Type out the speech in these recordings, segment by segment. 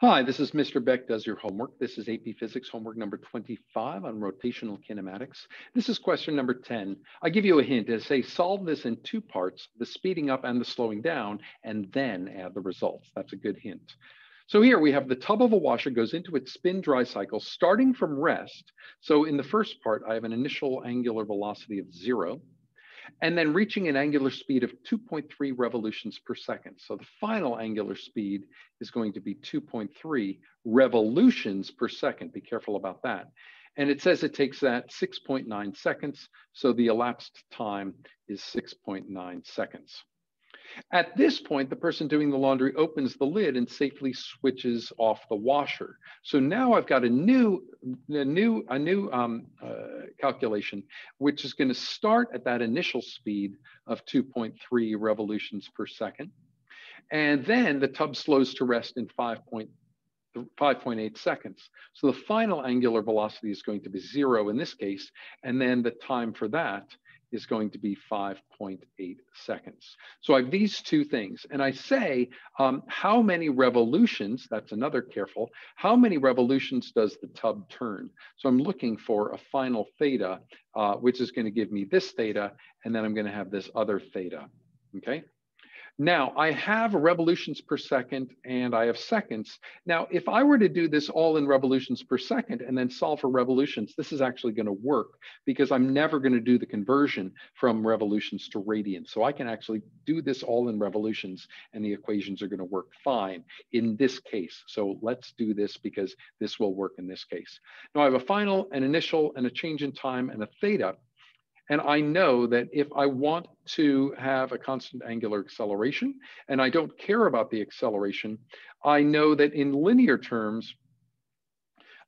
Hi, this is Mr. Beck does your homework. This is AP Physics homework number 25 on rotational kinematics. This is question number 10. I give you a hint and say solve this in two parts, the speeding up and the slowing down, and then add the results. That's a good hint. So here we have the tub of a washer goes into its spin dry cycle starting from rest. So in the first part, I have an initial angular velocity of 0. And then reaching an angular speed of 2.3 revolutions per second. So the final angular speed is going to be 2.3 revolutions per second. Be careful about that. And it says it takes that 6.9 seconds. So the elapsed time is 6.9 seconds. At this point, the person doing the laundry opens the lid and safely switches off the washer. So now I've got a new calculation, which is going to start at that initial speed of 2.3 revolutions per second. And then the tub slows to rest in 5.8 seconds. So the final angular velocity is going to be 0 in this case. And then the time for that is going to be 5.8 seconds. So I have these two things. And I say, how many revolutions, that's another careful, how many revolutions does the tub turn? So I'm looking for a final theta, which is going to give me this theta, and then I'm going to have this other theta, okay? Now, I have revolutions per second and I have seconds. Now, if I were to do this all in revolutions per second and then solve for revolutions, this is actually going to work because I'm never going to do the conversion from revolutions to radians. So I can actually do this all in revolutions and the equations are going to work fine in this case. So let's do this because this will work in this case. Now I have a final, an initial, and a change in time and a theta. And I know that if I want to have a constant angular acceleration, and I don't care about the acceleration, I know that in linear terms,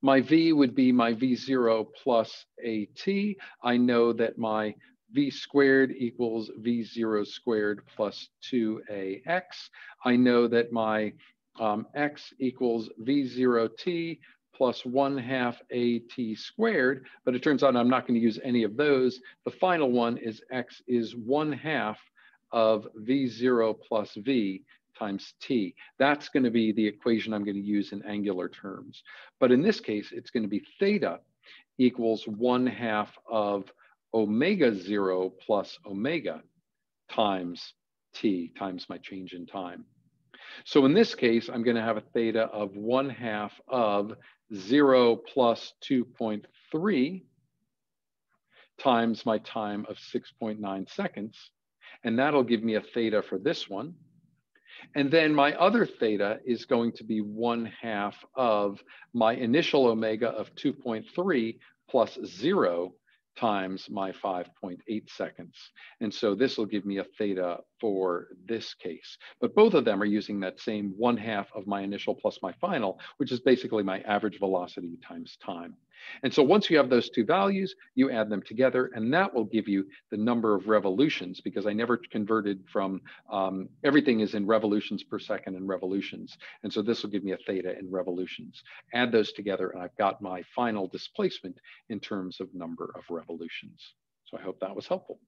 my v would be my v0 plus at. I know that my v squared equals v0 squared plus 2ax. I know that my x equals v0t plus 1/2 at squared, but it turns out I'm not going to use any of those. The final one is x is 1/2 of v0 plus v times t. That's going to be the equation I'm going to use in angular terms. But in this case, it's going to be theta equals 1/2 of omega 0 plus omega times t times my change in time. So in this case, I'm going to have a theta of 1/2 of 0 plus 2.3 times my time of 6.9 seconds. And that'll give me a theta for this one. And then my other theta is going to be 1/2 of my initial omega of 2.3 plus 0 times my 5.8 seconds. And so this will give me a theta for this case. But both of them are using that same 1/2 of my initial plus my final, which is basically my average velocity times time. And so once you have those two values, you add them together, and that will give you the number of revolutions, because I never converted from, everything is in revolutions per second and revolutions. And so this will give me a theta in revolutions. Add those together, and I've got my final displacement in terms of number of revolutions. So I hope that was helpful.